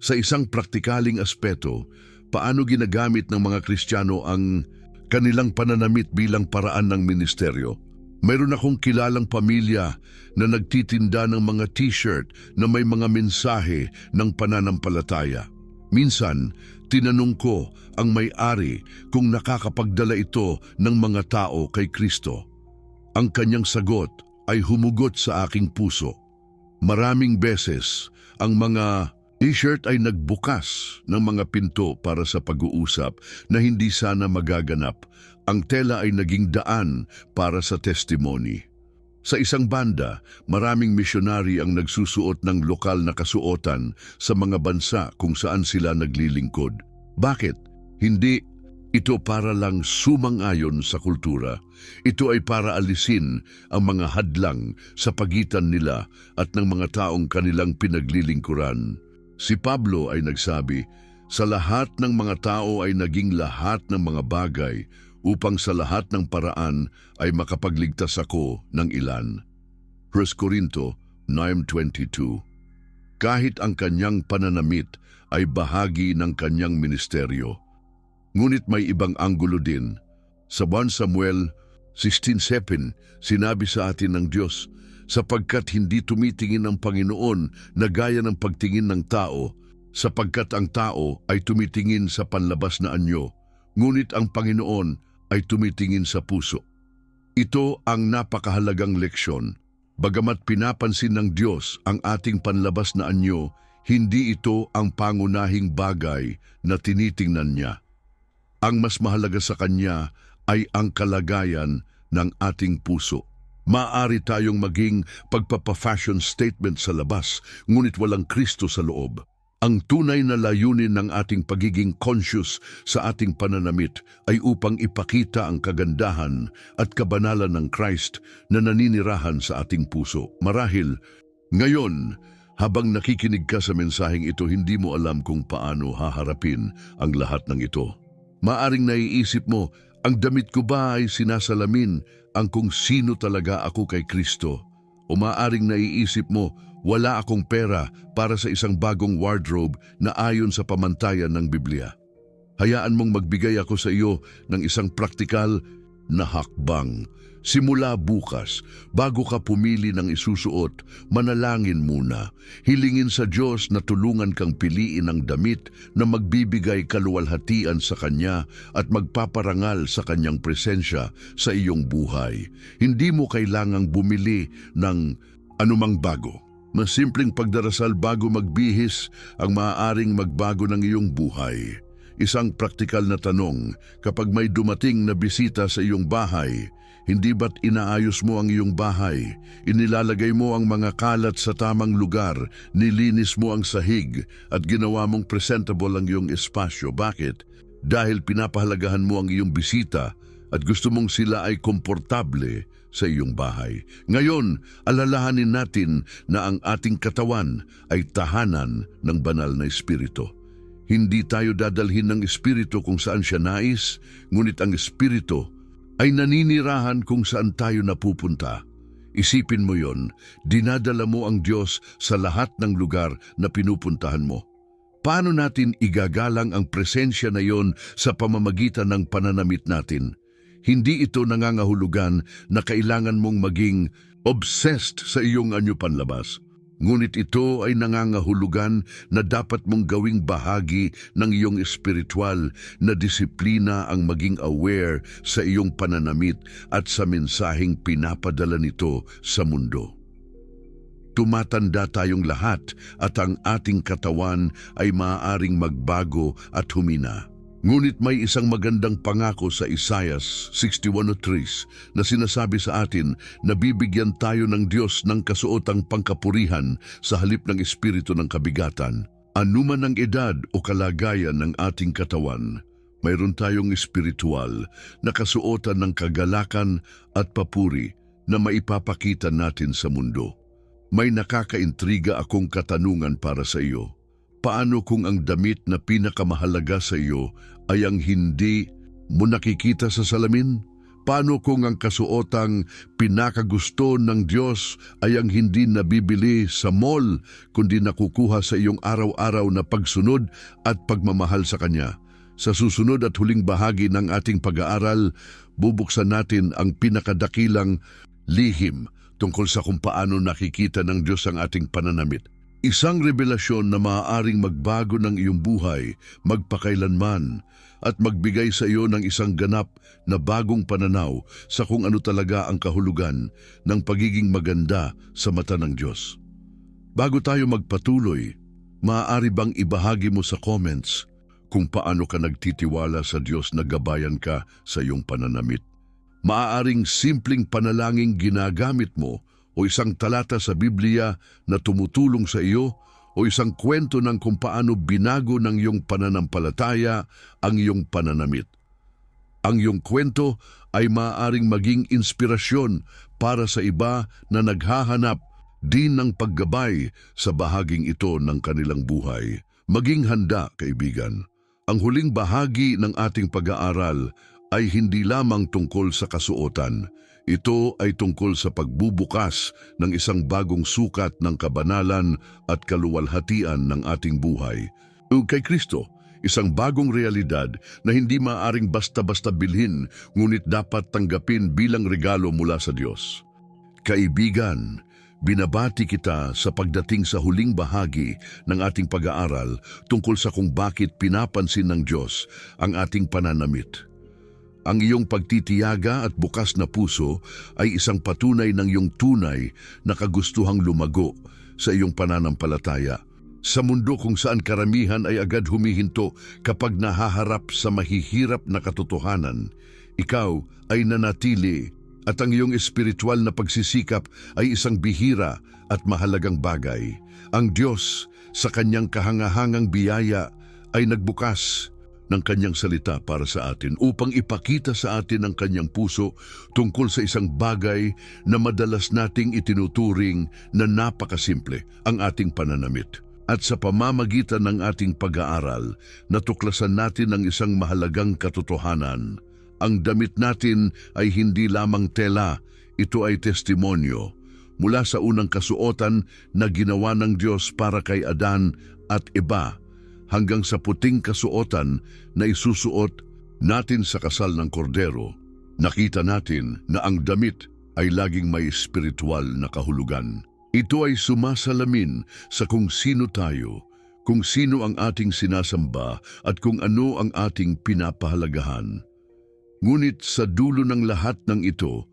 Sa isang praktikaling aspeto, paano ginagamit ng mga Kristiyano ang kanilang pananamit bilang paraan ng ministeryo? Mayroon akong kilalang pamilya na nagtitinda ng mga t-shirt na may mga mensahe ng pananampalataya. Minsan, tinanong ko ang may-ari kung nakakapagdala ito ng mga tao kay Kristo. Ang kanyang sagot ay humugot sa aking puso. Maraming beses, ang mga t-shirt ay nagbukas ng mga pinto para sa pag-uusap na hindi sana magaganap. Ang tela ay naging daan para sa testimony. Sa isang banda, maraming misyonary ang nagsusuot ng lokal na kasuotan sa mga bansa kung saan sila naglilingkod. Bakit? Hindi Ito para lang sumang-ayon sa kultura. Ito ay para alisin ang mga hadlang sa pagitan nila at ng mga taong kanilang pinaglilingkuran. Si Pablo ay nagsabi, sa lahat ng mga tao ay naging lahat ng mga bagay upang sa lahat ng paraan ay makapagligtas ako ng ilan. 1 Corinto 9:22. Kahit ang kanyang pananamit ay bahagi ng kanyang ministeryo. Ngunit may ibang anggulo din. Sa 1 Samuel 16:7, sinabi sa atin ng Diyos, sapagkat hindi tumitingin ang Panginoon na gaya ng pagtingin ng tao, sapagkat ang tao ay tumitingin sa panlabas na anyo, ngunit ang Panginoon ay tumitingin sa puso. Ito ang napakahalagang leksyon. Bagamat pinapansin ng Diyos ang ating panlabas na anyo, hindi ito ang pangunahing bagay na tinitingnan niya. Ang mas mahalaga sa Kanya ay ang kalagayan ng ating puso. Maaari tayong maging pagpapa-fashion statement sa labas, ngunit walang Kristo sa loob. Ang tunay na layunin ng ating pagiging conscious sa ating pananamit ay upang ipakita ang kagandahan at kabanalan ng Christ na naninirahan sa ating puso. Marahil, ngayon, habang nakikinig ka sa mensaheng ito, hindi mo alam kung paano haharapin ang lahat ng ito. Maaring naiisip mo, ang damit ko ba ay sinasalamin ang kung sino talaga ako kay Kristo? O maaring naiisip mo, wala akong pera para sa isang bagong wardrobe na ayon sa pamantayan ng Biblia. Hayaan mong magbigay ako sa iyo ng isang praktikal na hakbang. Simula bukas, bago ka pumili ng isusuot, manalangin muna. Hilingin sa Diyos na tulungan kang piliin ang damit na magbibigay kaluwalhatian sa Kanya at magpaparangal sa Kanyang presensya sa iyong buhay. Hindi mo kailangang bumili ng anumang bago. Mas simpleng pagdarasal bago magbihis ang maaaring magbago ng iyong buhay. Isang praktikal na tanong, kapag may dumating na bisita sa iyong bahay, hindi ba't inaayos mo ang iyong bahay? Inilalagay mo ang mga kalat sa tamang lugar, nilinis mo ang sahig at ginawa mong presentable ang iyong espasyo. Bakit? Dahil pinapahalagahan mo ang iyong bisita at gusto mong sila ay komportable sa iyong bahay. Ngayon, alalahanin natin na ang ating katawan ay tahanan ng banal na espiritu. Hindi tayo dadalhin ng espiritu kung saan siya nais, ngunit ang espiritu ay naninirahan kung saan tayo napupunta. Isipin mo yon, dinadala mo ang Diyos sa lahat ng lugar na pinupuntahan mo. Paano natin igagalang ang presensya na yon sa pamamagitan ng pananamit natin? Hindi ito nangangahulugan na kailangan mong maging obsessed sa iyong anyo panlabas. Ngunit ito ay nangangahulugan na dapat mong gawing bahagi ng iyong espiritual na disiplina ang maging aware sa iyong pananamit at sa mensaheng pinapadala nito sa mundo. Tumatanda tayong lahat at ang ating katawan ay maaaring magbago at humina. Ngunit may isang magandang pangako sa Isaiah 61:3 na sinasabi sa atin na bibigyan tayo ng Diyos ng kasuotang pangkapurihan sa halip ng espiritu ng kabigatan. Anuman ang edad o kalagayan ng ating katawan, mayroon tayong espiritual na kasuotan ng kagalakan at papuri na maipapakita natin sa mundo. May nakakaintriga akong katanungan para sa iyo. Paano kung ang damit na pinakamahalaga sa iyo ay ang hindi mo nakikita sa salamin? Paano kung ang kasuotang pinakagusto ng Diyos ay ang hindi nabibili sa mall, kundi nakukuha sa iyong araw-araw na pagsunod at pagmamahal sa Kanya? Sa susunod at huling bahagi ng ating pag-aaral, bubuksan natin ang pinakadakilang lihim tungkol sa kung paano nakikita ng Diyos ang ating pananamit. Isang revelasyon na maaaring magbago ng iyong buhay, magpakailanman, at magbigay sa iyo ng isang ganap na bagong pananaw sa kung ano talaga ang kahulugan ng pagiging maganda sa mata ng Diyos. Bago tayo magpatuloy, maaari bang ibahagi mo sa comments kung paano ka nagtitiwala sa Diyos na gabayan ka sa iyong pananamit? Maaaring simpleng panalangin ginagamit mo o isang talata sa Biblia na tumutulong sa iyo o isang kwento ng kung paano binago ng iyong pananampalataya ang iyong pananamit. Ang iyong kwento ay maaaring maging inspirasyon para sa iba na naghahanap din ng paggabay sa bahaging ito ng kanilang buhay. Maging handa, kaibigan. Ang huling bahagi ng ating pag-aaral ay hindi lamang tungkol sa kasuotan. Ito ay tungkol sa pagbubukas ng isang bagong sukat ng kabanalan at kaluwalhatian ng ating buhay. Kay Kristo, isang bagong realidad na hindi maaaring basta-basta bilhin, ngunit dapat tanggapin bilang regalo mula sa Diyos. Kaibigan, binabati kita sa pagdating sa huling bahagi ng ating pag-aaral tungkol sa kung bakit pinapansin ng Diyos ang ating pananamit. Ang iyong pagtitiyaga at bukas na puso ay isang patunay ng iyong tunay na kagustuhang lumago sa iyong pananampalataya. Sa mundo kung saan karamihan ay agad humihinto kapag nahaharap sa mahihirap na katotohanan, ikaw ay nanatili at ang iyong espiritual na pagsisikap ay isang bihira at mahalagang bagay. Ang Diyos sa kanyang kahangahangang biyaya ay nagbukas ng kanyang salita para sa atin upang ipakita sa atin ang kanyang puso tungkol sa isang bagay na madalas nating itinuturing na napakasimple, ang ating pananamit. At sa pamamagitan ng ating pag-aaral, natuklasan natin ang isang mahalagang katotohanan. Ang damit natin ay hindi lamang tela, ito ay testimonyo. Mula sa unang kasuotan na ginawa ng Diyos para kay Adan at Eva, hanggang sa puting kasuotan na isusuot natin sa kasal ng kordero, nakita natin na ang damit ay laging may espiritual na kahulugan. Ito ay sumasalamin sa kung sino tayo, kung sino ang ating sinasamba at kung ano ang ating pinapahalagahan. Ngunit sa dulo ng lahat ng ito,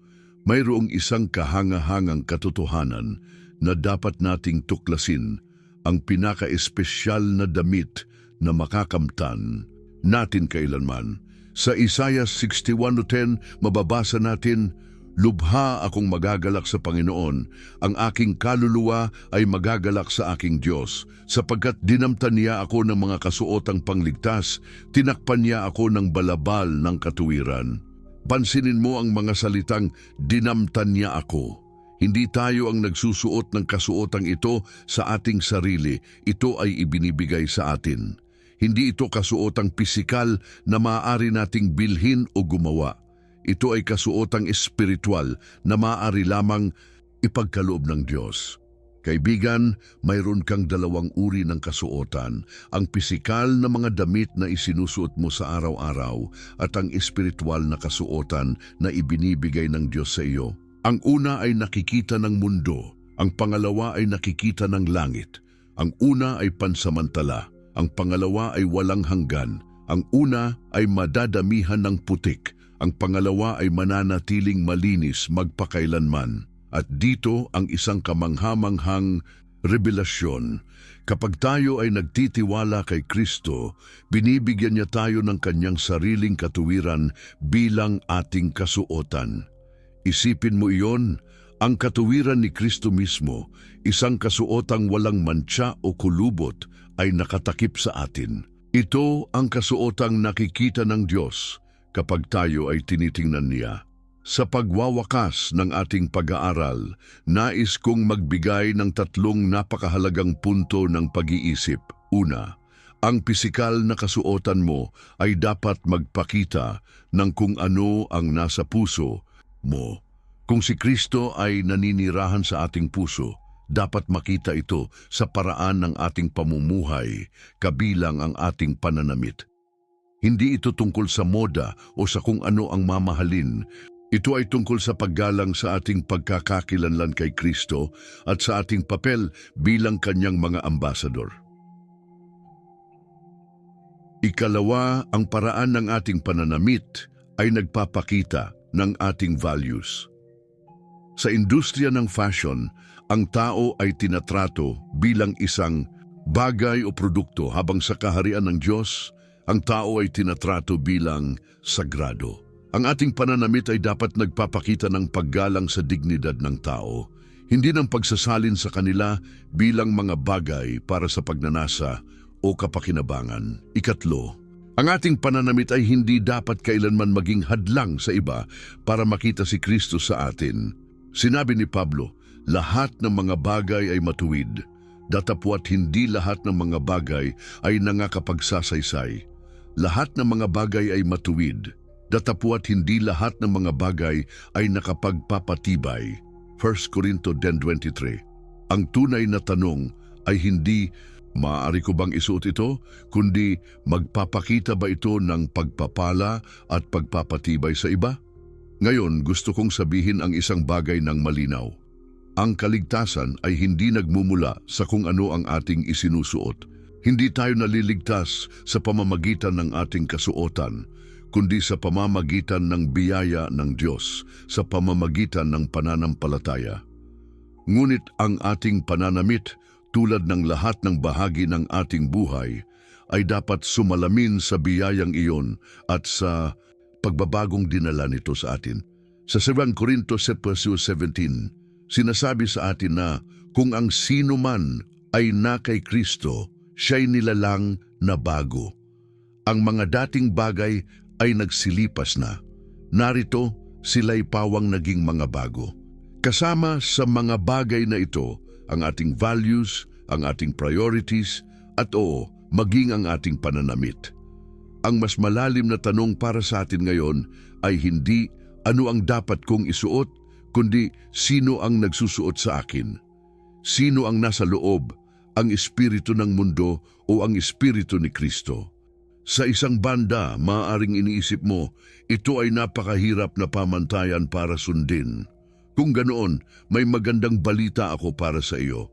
mayroong isang kahangahangang katotohanan na dapat nating tuklasin, ang pinaka-espesyal na damit na makakamtan natin kailanman. Sa Isaiah 61:10 mababasa natin, "Lubha akong magagalak sa Panginoon, ang aking kaluluwa ay magagalak sa aking Diyos, sapagkat dinamtan niya ako ng mga kasuotang pangligtas, tinakpan niya ako ng balabal ng katuwiran." Pansinin mo ang mga salitang dinamtan niya ako. Hindi tayo ang nagsusuot ng kasuotang ito sa ating sarili. Ito ay ibinibigay sa atin. Hindi ito kasuotang pisikal na maaari nating bilhin o gumawa. Ito ay kasuotang espiritual na maaari lamang ipagkaloob ng Diyos. Kaibigan, mayroon kang dalawang uri ng kasuotan. Ang pisikal na mga damit na isinusuot mo sa araw-araw at ang espiritual na kasuotan na ibinibigay ng Diyos sa iyo. Ang una ay nakikita ng mundo, ang pangalawa ay nakikita ng langit. Ang una ay pansamantala, ang pangalawa ay walang hanggan. Ang una ay madadamihan ng putik, ang pangalawa ay mananatiling malinis magpakailanman. At dito ang isang kamangha-manghang revelasyon. Kapag tayo ay nagtitiwala kay Kristo, binibigyan niya tayo ng kanyang sariling katuwiran bilang ating kasuotan. Isipin mo iyon, ang katuwiran ni Kristo mismo, isang kasuotang walang mantsa o kulubot, ay nakatakip sa atin. Ito ang kasuotang nakikita ng Diyos kapag tayo ay tinitingnan niya. Sa pagwawakas ng ating pag-aaral, nais kong magbigay ng tatlong napakahalagang punto ng pag-iisip. Una, ang pisikal na kasuotan mo ay dapat magpakita ng kung ano ang nasa puso mo. Kung si Kristo ay naninirahan sa ating puso, dapat makita ito sa paraan ng ating pamumuhay, kabilang ang ating pananamit. Hindi ito tungkol sa moda o sa kung ano ang mamahalin. Ito ay tungkol sa paggalang sa ating pagkakakilanlan kay Kristo at sa ating papel bilang kanyang mga ambasador. Ikalawa, ang paraan ng ating pananamit ay nagpapakita ng ating values. Sa industriya ng fashion, ang tao ay tinatrato bilang isang bagay o produkto, habang sa kaharian ng Diyos, ang tao ay tinatrato bilang sagrado. Ang ating pananamit ay dapat nagpapakita ng paggalang sa dignidad ng tao, hindi ng pagsasalin sa kanila bilang mga bagay para sa pagnanasa o kapakinabangan. Ikatlo, Ang ating pananamit ay hindi dapat kailanman maging hadlang sa iba para makita si Kristo sa atin. Sinabi ni Pablo, lahat ng mga bagay ay matuwid, datapwat hindi lahat ng mga bagay ay nangakapagsasaysay. Lahat ng mga bagay ay matuwid, datapwat hindi lahat ng mga bagay ay nakapagpapatibay. 1 Corinto 10:23. Ang tunay na tanong ay hindi, maaari ko bang isuot ito? Kundi, magpapakita ba ito ng pagpapala at pagpapatibay sa iba? Ngayon, gusto kong sabihin ang isang bagay ng malinaw. Ang kaligtasan ay hindi nagmumula sa kung ano ang ating isinusuot. Hindi tayo naliligtas sa pamamagitan ng ating kasuotan, kundi sa pamamagitan ng biyaya ng Diyos, sa pamamagitan ng pananampalataya. Ngunit ang ating pananamit, tulad ng lahat ng bahagi ng ating buhay, ay dapat sumalamin sa biyayang iyon at sa pagbabagong dinala nito sa atin. Sa 2 Corinto 7:17, sinasabi sa atin na kung ang sino man ay na kay Kristo, siya'y nilalang na bago. Ang mga dating bagay ay nagsilipas na. Narito, sila'y pawang naging mga bago. Kasama sa mga bagay na ito, ang ating values, ang ating priorities, at maging ang ating pananamit. Ang mas malalim na tanong para sa atin ngayon ay hindi ano ang dapat kong isuot, kundi sino ang nagsusuot sa akin. Sino ang nasa loob, ang espiritu ng mundo o ang espiritu ni Kristo. Sa isang banda, maaaring iniisip mo, ito ay napakahirap na pamantayan para sundin. Kung ganoon, may magandang balita ako para sa iyo.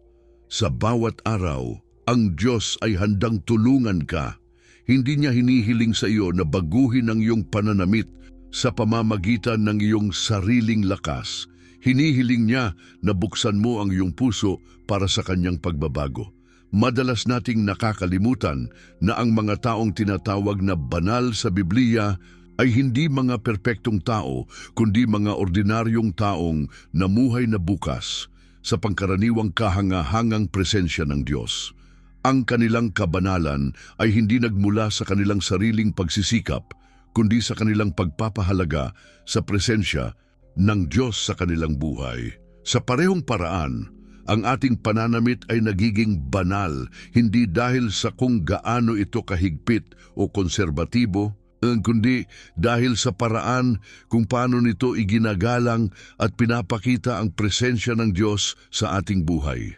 Sa bawat araw, ang Diyos ay handang tulungan ka. Hindi niya hinihiling sa iyo na baguhin ang iyong pananamit sa pamamagitan ng iyong sariling lakas. Hinihiling niya na buksan mo ang iyong puso para sa kanyang pagbabago. Madalas nating nakakalimutan na ang mga taong tinatawag na banal sa Biblia ay hindi mga perpektong tao, kundi mga ordinaryong taong namuhay na bukas sa pangkaraniwang kahangahangang presensya ng Diyos. Ang kanilang kabanalan ay hindi nagmula sa kanilang sariling pagsisikap, kundi sa kanilang pagpapahalaga sa presensya ng Diyos sa kanilang buhay. Sa parehong paraan, ang ating pananamit ay nagiging banal, hindi dahil sa kung gaano ito kahigpit o konserbatibo, kundi dahil sa paraan kung paano nito iginagalang at pinapakita ang presensya ng Diyos sa ating buhay.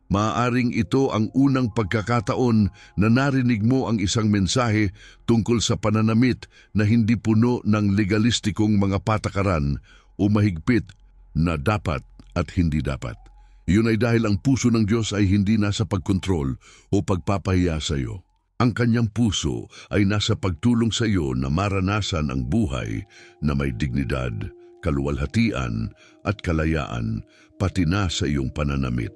Maaaring ito ang unang pagkakataon na narinig mo ang isang mensahe tungkol sa pananamit na hindi puno ng legalistikong mga patakaran o mahigpit na dapat at hindi dapat. Yun ay dahil ang puso ng Diyos ay hindi nasa pagkontrol o pagpapahiya sa iyo. Ang kanyang puso ay nasa pagtulong sa iyo na maranasan ang buhay na may dignidad, kaluwalhatian at kalayaan, pati na sa iyong pananamit.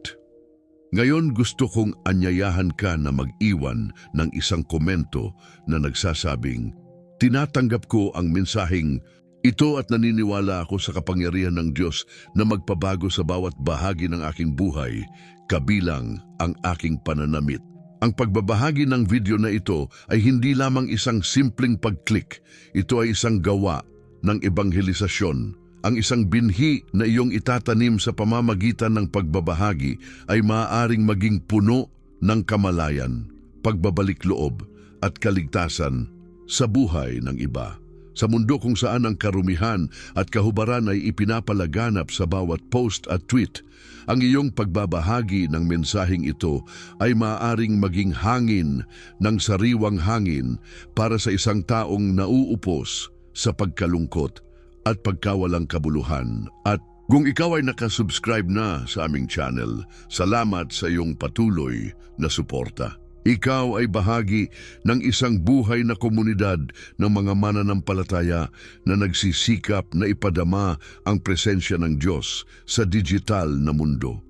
Ngayon gusto kong anyayahan ka na mag-iwan ng isang komento na nagsasabing, tinatanggap ko ang mensaheng ito at naniniwala ako sa kapangyarihan ng Diyos na magpabago sa bawat bahagi ng aking buhay, kabilang ang aking pananamit. Ang pagbabahagi ng video na ito ay hindi lamang isang simpleng pag-click. Ito ay isang gawa ng ebanghelisasyon. Ang isang binhi na iyong itatanim sa pamamagitan ng pagbabahagi ay maaaring maging puno ng kamalayan, pagbabalik loob at kaligtasan sa buhay ng iba. Sa mundo kung saan ang karumihan at kahubaran ay ipinapalaganap sa bawat post at tweet, ang iyong pagbabahagi ng mensaheng ito ay maaaring maging hangin ng sariwang hangin para sa isang taong nauupos sa pagkalungkot at pagkawalang kabuluhan. At kung ikaw ay nakasubscribe na sa aming channel, salamat sa iyong patuloy na suporta. Ikaw ay bahagi ng isang buhay na komunidad ng mga mananampalataya na nagsisikap na ipadama ang presensya ng Diyos sa digital na mundo.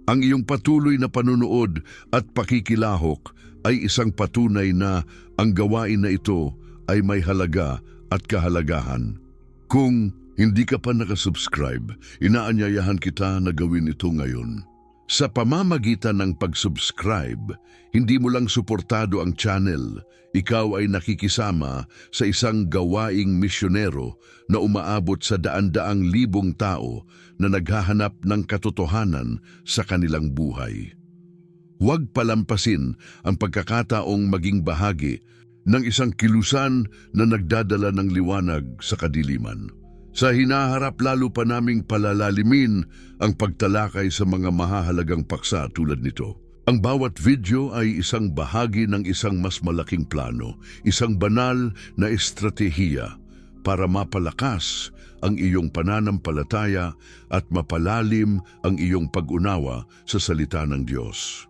Ang iyong patuloy na panunood at pakikilahok ay isang patunay na ang gawain na ito ay may halaga at kahalagahan. Kung hindi ka pa nakasubscribe, inaanyayahan kita na gawin ito ngayon. Sa pamamagitan ng pag-subscribe, hindi mo lang suportado ang channel, ikaw ay nakikisama sa isang gawaing misyonero na umaabot sa daan-daang libong tao na naghahanap ng katotohanan sa kanilang buhay. Huwag palampasin ang pagkakataong maging bahagi ng isang kilusan na nagdadala ng liwanag sa kadiliman. Sa hinaharap lalo pa naming palalalimin ang pagtalakay sa mga mahahalagang paksa tulad nito. Ang bawat video ay isang bahagi ng isang mas malaking plano, isang banal na estratehiya para mapalakas ang iyong pananampalataya at mapalalim ang iyong pag-unawa sa salita ng Diyos.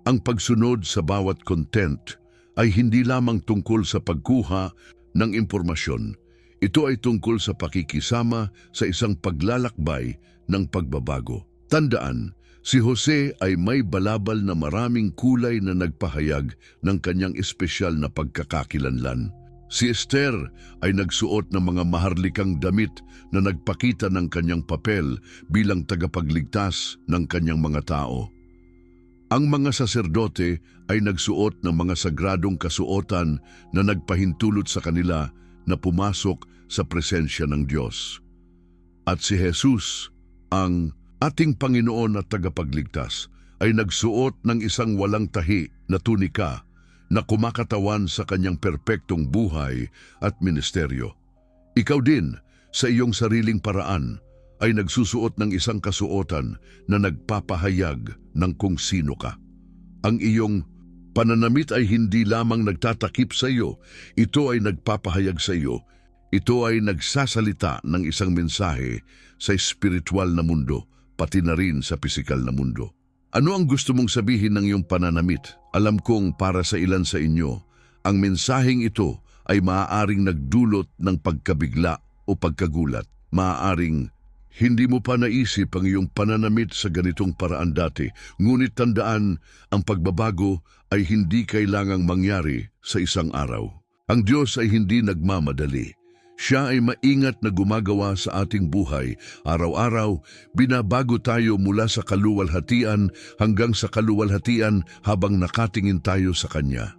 Ang pagsunod sa bawat content ay hindi lamang tungkol sa pagkuha ng impormasyon. Ito ay tungkol sa pakikisama sa isang paglalakbay ng pagbabago. Tandaan, si Jose ay may balabal na maraming kulay na nagpahayag ng kanyang espesyal na pagkakakilanlan. Si Esther ay nagsuot ng mga maharlikang damit na nagpakita ng kanyang papel bilang tagapagligtas ng kanyang mga tao. Ang mga saserdote ay nagsuot ng mga sagradong kasuotan na nagpahintulot sa kanila na pumasok sa presensya ng Diyos. At si Jesus, ang ating Panginoon at tagapagligtas, ay nagsuot ng isang walang tahi na tunika na kumakatawan sa kanyang perpektong buhay at ministeryo. Ikaw din, sa iyong sariling paraan, ay nagsusuot ng isang kasuotan na nagpapahayag ng kung sino ka. Ang iyong pananamit ay hindi lamang nagtatakip sa iyo, ito ay nagpapahayag sa iyo. Ito ay nagsasalita ng isang mensahe sa espiritual na mundo, pati na rin sa pisikal na mundo. Ano ang gusto mong sabihin ng iyong pananamit? Alam kong para sa ilan sa inyo, ang mensaheng ito ay maaaring nagdulot ng pagkabigla o pagkagulat. Maaaring hindi mo pa naisip ang iyong pananamit sa ganitong paraan dati, ngunit tandaan, ang pagbabago ay hindi kailangang mangyari sa isang araw. Ang Diyos ay hindi nagmamadali. Siya ay maingat na gumagawa sa ating buhay. Araw-araw, binabago tayo mula sa kaluwalhatian hanggang sa kaluwalhatian habang nakatingin tayo sa Kanya.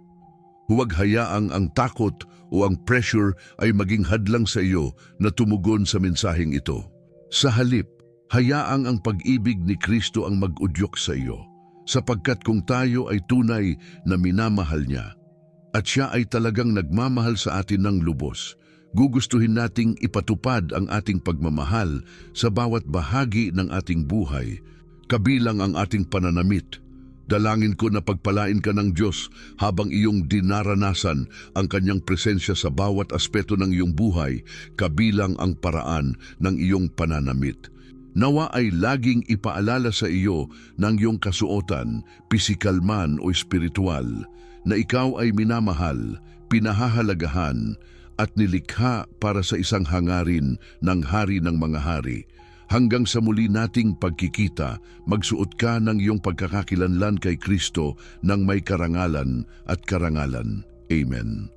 Huwag hayaang ang takot o ang pressure ay maging hadlang sa iyo na tumugon sa mensaheng ito. Sa halip, hayaang ang pag-ibig ni Kristo ang mag-udyok sa iyo, sapagkat kung tayo ay tunay na minamahal niya, at siya ay talagang nagmamahal sa atin ng lubos, gugustuhin nating ipatupad ang ating pagmamahal sa bawat bahagi ng ating buhay, kabilang ang ating pananamit. Dalangin ko na pagpalain ka ng Diyos habang iyong dinaranasan ang kanyang presensya sa bawat aspeto ng iyong buhay, kabilang ang paraan ng iyong pananamit. Nawa ay laging ipaalala sa iyo ng iyong kasuotan, pisikal man o espiritual, na ikaw ay minamahal, pinahahalagahan, at nilikha para sa isang hangarin ng Hari ng mga Hari. Hanggang sa muli nating pagkikita, magsuot ka ng iyong pagkakakilanlan kay Kristo ng may karangalan at karangalan. Amen.